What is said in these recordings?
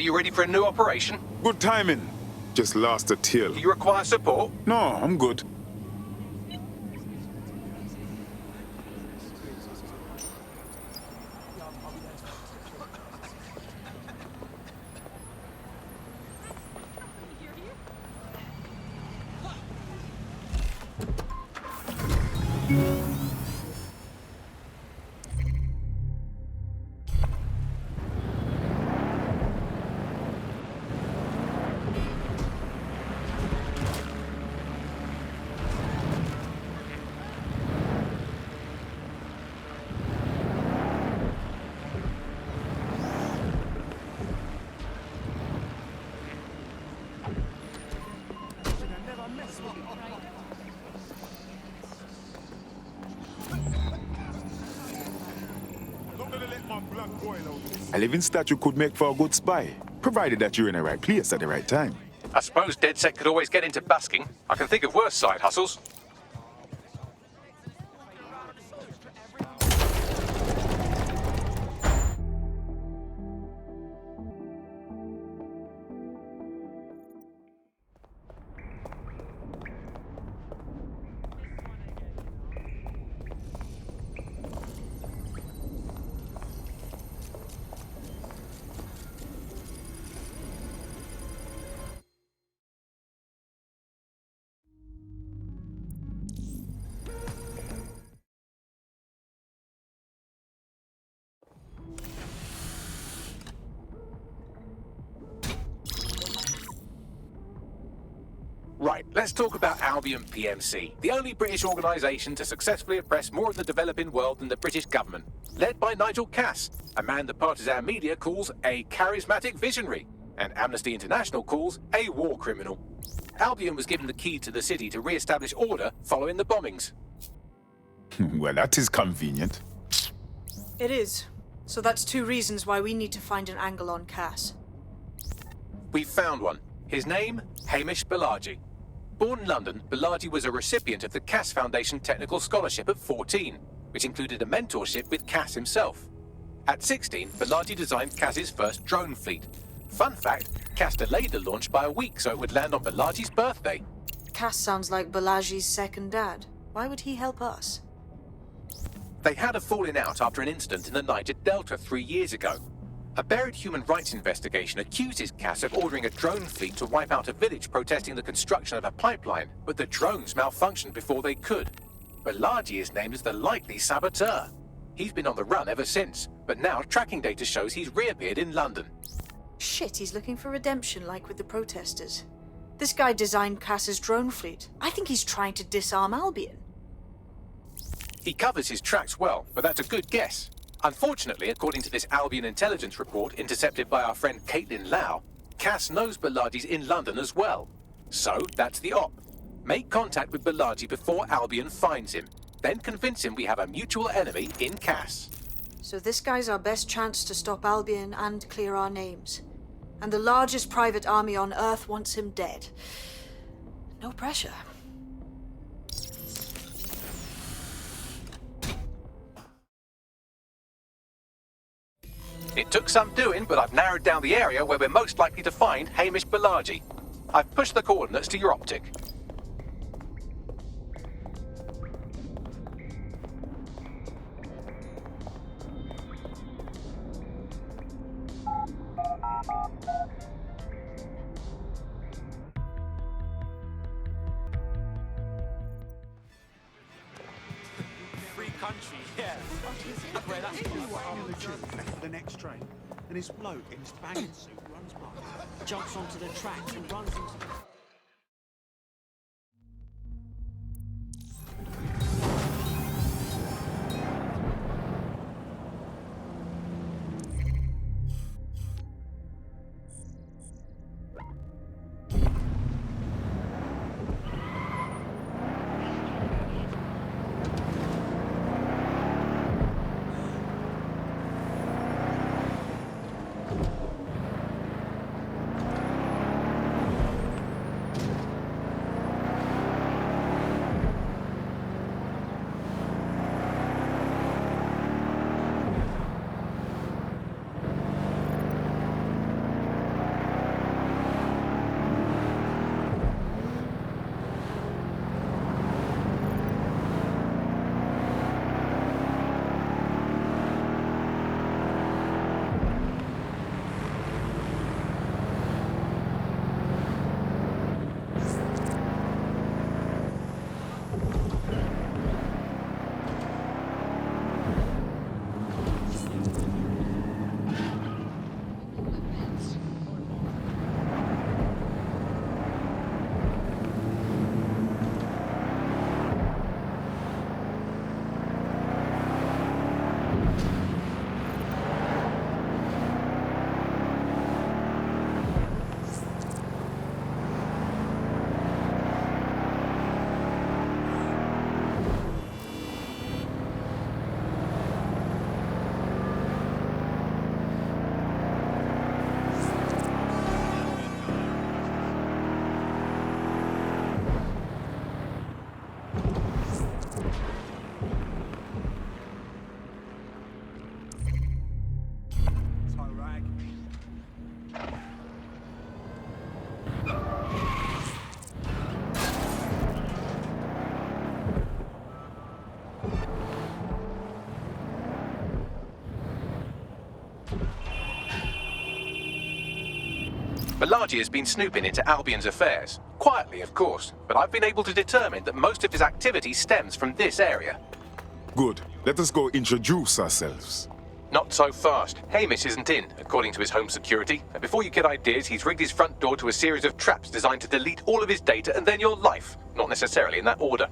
Are you ready for a new operation? Good timing. Just lost a till. Do you require support? No, I'm good. A living statue could make for a good spy, provided that you're in the right place at the right time. I suppose DedSec could always get into basking. I can think of worse side hustles. Right, let's talk about Albion PMC, the only British organisation to successfully oppress more of the developing world than the British government, led by Nigel Cass, a man the partisan media calls a charismatic visionary, and Amnesty International calls a war criminal. Albion was given the key to the city to re-establish order following the bombings. Well, that is convenient. It is. So that's two reasons why we need to find an angle on Cass. We've found one. His name, Hamish Balaji. Born in London, Balaji was a recipient of the Cass Foundation Technical Scholarship at 14, which included a mentorship with Cass himself. At 16, Balaji designed Cass's first drone fleet. Fun fact, Cass delayed the launch by a week so it would land on Balaji's birthday. Cass sounds like Balaji's second dad. Why would he help us? They had a falling out after an incident in the Niger Delta 3 years ago. A buried human rights investigation accuses Cass of ordering a drone fleet to wipe out a village protesting the construction of a pipeline, but the drones malfunctioned before they could. Balaji is named as the likely saboteur. He's been on the run ever since, but now tracking data shows he's reappeared in London. Shit, he's looking for redemption like with the protesters. This guy designed Cass's drone fleet. I think he's trying to disarm Albion. He covers his tracks well, but that's a good guess. Unfortunately, according to this Albion intelligence report intercepted by our friend Caitlin Lau, Cass knows Balaji's in London as well. So, that's the op. Make contact with Balaji before Albion finds him. Then convince him we have a mutual enemy in Cass. So this guy's our best chance to stop Albion and clear our names. And the largest private army on Earth wants him dead. No pressure. It took some doing, but I've narrowed down the area where we're most likely to find Hamish Balaji. I've pushed the coordinates to your optic. Free country, yeah. Where that's for the next train. And this bloke in his bagging suit runs by, jumps onto the tracks and runs into the... Haji has been snooping into Albion's affairs. Quietly, of course, but I've been able to determine that most of his activity stems from this area. Good. Let us go introduce ourselves. Not so fast. Hamish isn't in, according to his home security. And before you get ideas, he's rigged his front door to a series of traps designed to delete all of his data and then your life. Not necessarily in that order.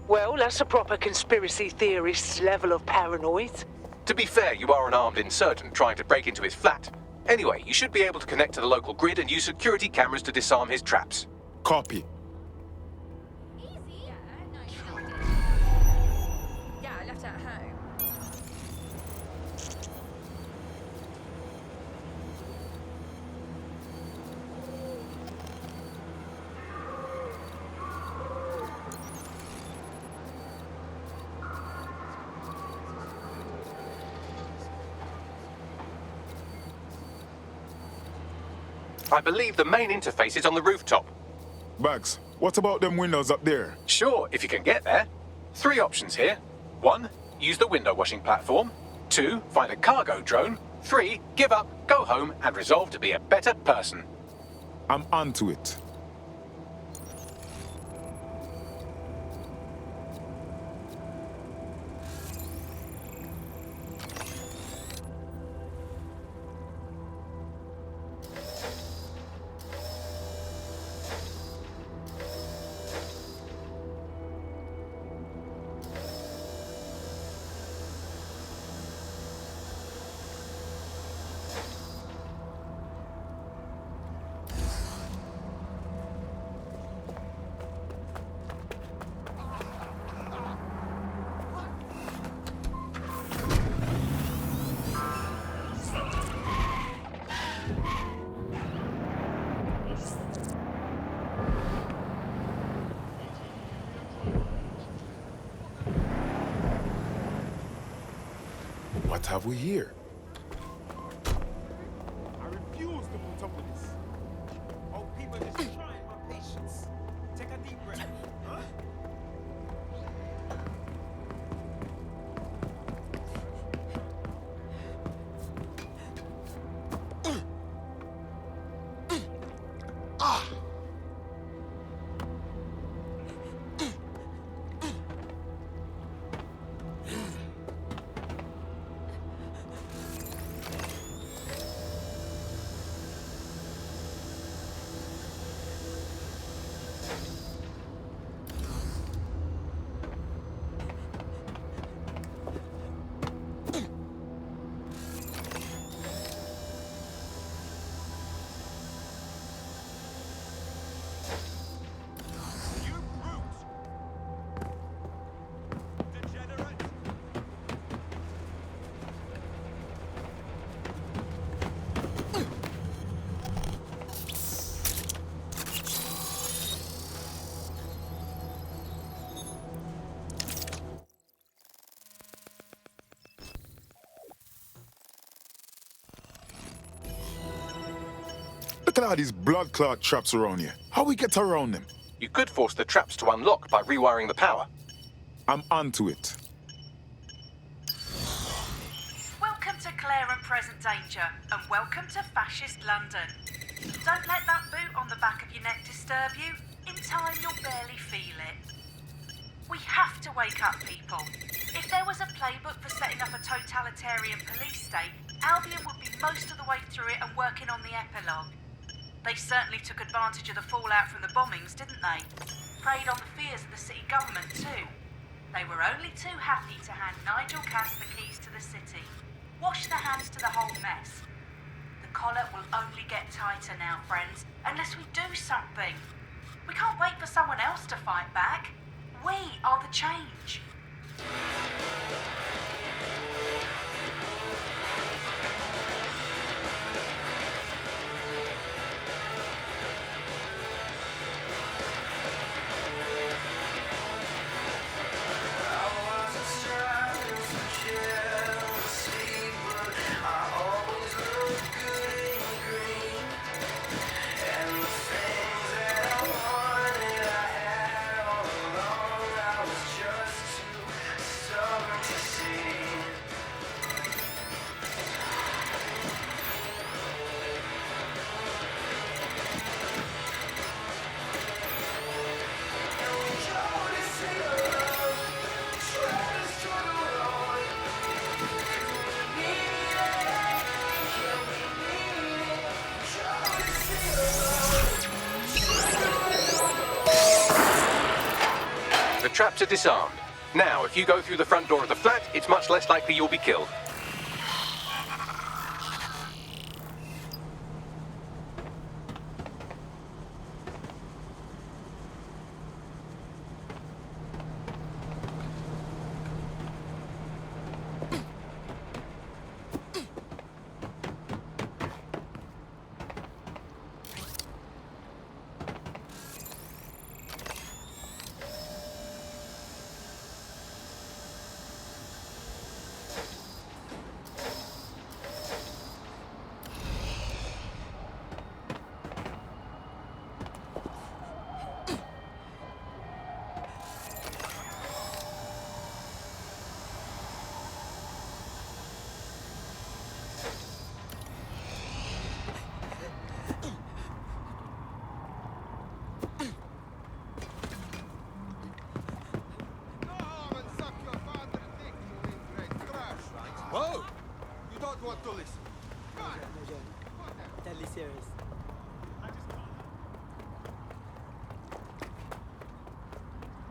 Well, that's a proper conspiracy theorist's level of paranoid. To be fair, you are an armed insurgent trying to break into his flat. Anyway, you should be able to connect to the local grid and use security cameras to disarm his traps. Copy. Yeah, I left it at home. I believe the main interface is on the rooftop. Bags, what about them windows up there? Sure, if you can get there. 3 options here. 1, use the window washing platform. 2, find a cargo drone. 3, give up, go home, and resolve to be a better person. I'm onto it. What have we here? I refuse to put up with this. Oh, people are just trying my patience. Take a deep breath. Huh? You brute! Degenerate! Look at all these blood clot traps around here. How we get around them? You could force the traps to unlock by rewiring the power. I'm onto it. Welcome to Claire and Present Danger, and welcome to Fascist London. Don't let that boot on the back of your neck disturb you. In time, you'll barely feel it. We have to wake up, people. If there was a playbook for setting up a totalitarian police state, Albion would be most of the way through it and working on the epilogue. They certainly took advantage of the fallout from the bombings, didn't they? Preyed on the fears of the city government, too. They were only too happy to hand Nigel Cass the keys to the city. Wash their hands to the whole mess. The collar will only get tighter now, friends, unless we do something. We can't wait for someone else to fight back. We are the change. Just too traps are disarmed. Now, if you go through the front door of the flat, it's much less likely you'll be killed. Whoa! You don't want to listen. Deadly serious.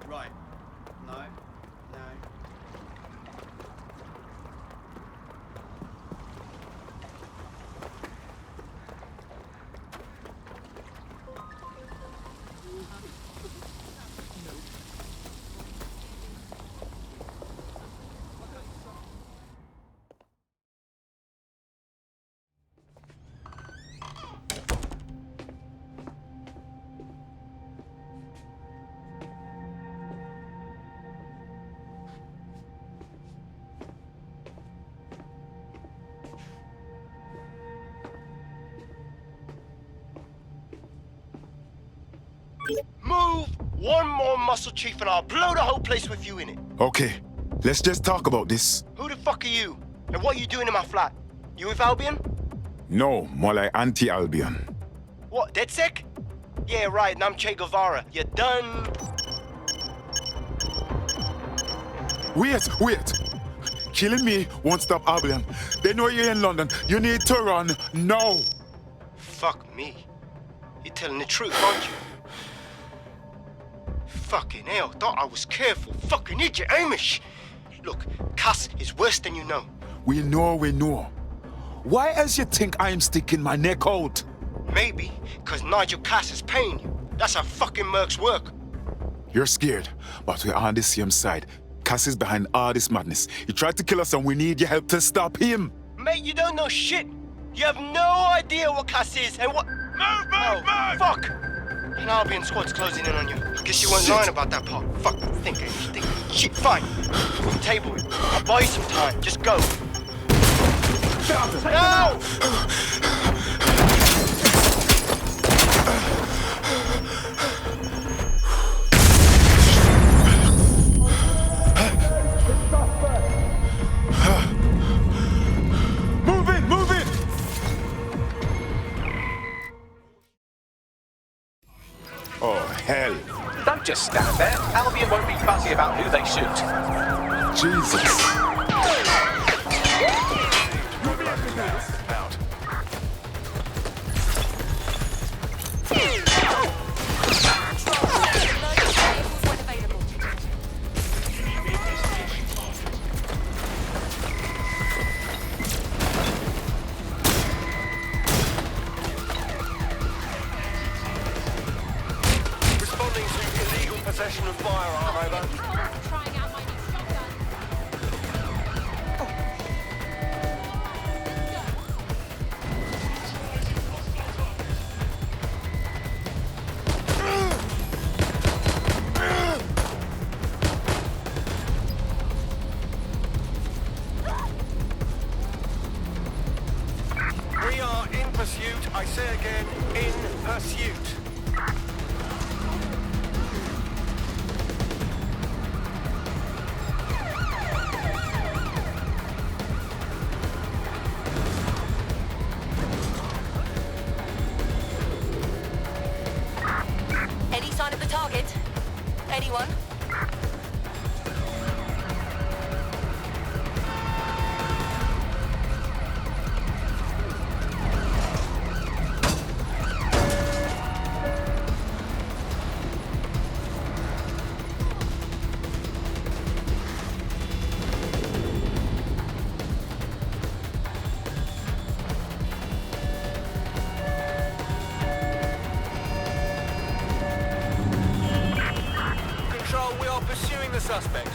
Right. No. No. Move one more muscle chief and I'll blow the whole place with you in it. Okay, let's just talk about this. Who the fuck are you? And what are you doing in my flat? You with Albion? No, more like anti-Albion. What, DedSec? Yeah, right, and I'm Che Guevara. You done? Wait! Killing me won't stop Albion. They know you're in London. You need to run now. Fuck me. You're telling the truth, aren't you? Fucking hell, thought I was careful. Fucking idiot, Amish. Look, Cass is worse than you know. We know. Why else you think I'm sticking my neck out? Maybe, because Nigel Cass is paying you. That's how fucking mercs work. You're scared, but we're on the same side. Cass is behind all this madness. He tried to kill us and we need your help to stop him. Mate, you don't know shit. You have no idea what Cass is and what... Move! Fuck! An Albion squad's closing in on you. Guess you weren't lying about that part. Fuck, think. Shit, fine. Table. I'll buy you some time. Just go. No! Move it! Oh, hell. Don't just stand there. Albion won't be fussy about who they shoot. Jesus. Responding to illegal possession of firearm, over. Trying out my new shotgun. We are in pursuit. I say again, in pursuit. Any sign of the target? Anyone? are pursuing the suspect.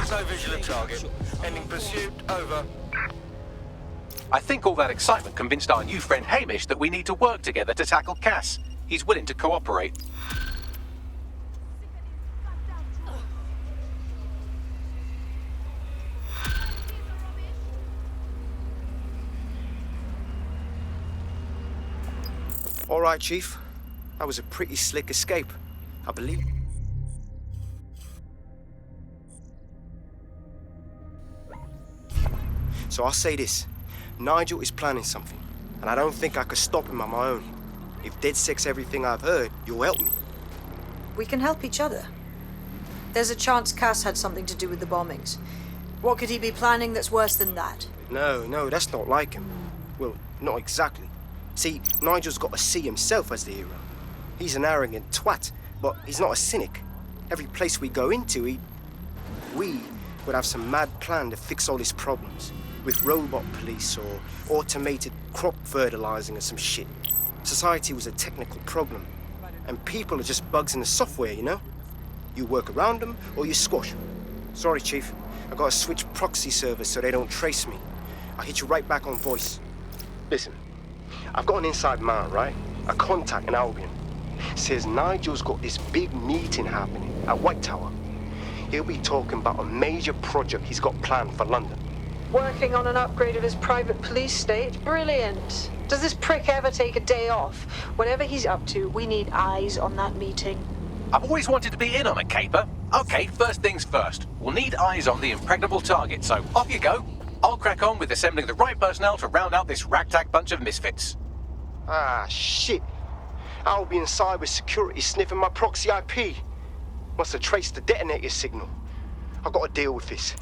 No visual of target. Ending pursuit, over. I think all that excitement convinced our new friend Hamish that we need to work together to tackle Cass. He's willing to cooperate. All right, Chief. That was a pretty slick escape, I believe. So I'll say this. Nigel is planning something, and I don't think I could stop him on my own. If DedSec's everything I've heard, you'll help me. We can help each other. There's a chance Cass had something to do with the bombings. What could he be planning that's worse than that? No, that's not like him. Well, not exactly. See, Nigel's got to see himself as the hero. He's an arrogant twat, but he's not a cynic. Every place we go into, we would have some mad plan to fix all his problems. With robot police or automated crop fertilizing or some shit. Society was a technical problem, and people are just bugs in the software, you know? You work around them or you squash them. Sorry, Chief. I gotta switch proxy servers so they don't trace me. I'll hit you right back on voice. Listen, I've got an inside man, right? A contact in Albion. Says Nigel's got this big meeting happening at White Tower. He'll be talking about a major project he's got planned for London. Working on an upgrade of his private police state? Brilliant. Does this prick ever take a day off? Whatever he's up to, we need eyes on that meeting. I've always wanted to be in on a caper. Okay, first things first. We'll need eyes on the impregnable target, so off you go. I'll crack on with assembling the right personnel to round out this ragtag bunch of misfits. Ah, shit. Albion cybersecurity sniffing my proxy IP. Must have traced the detonator signal. I've got to deal with this.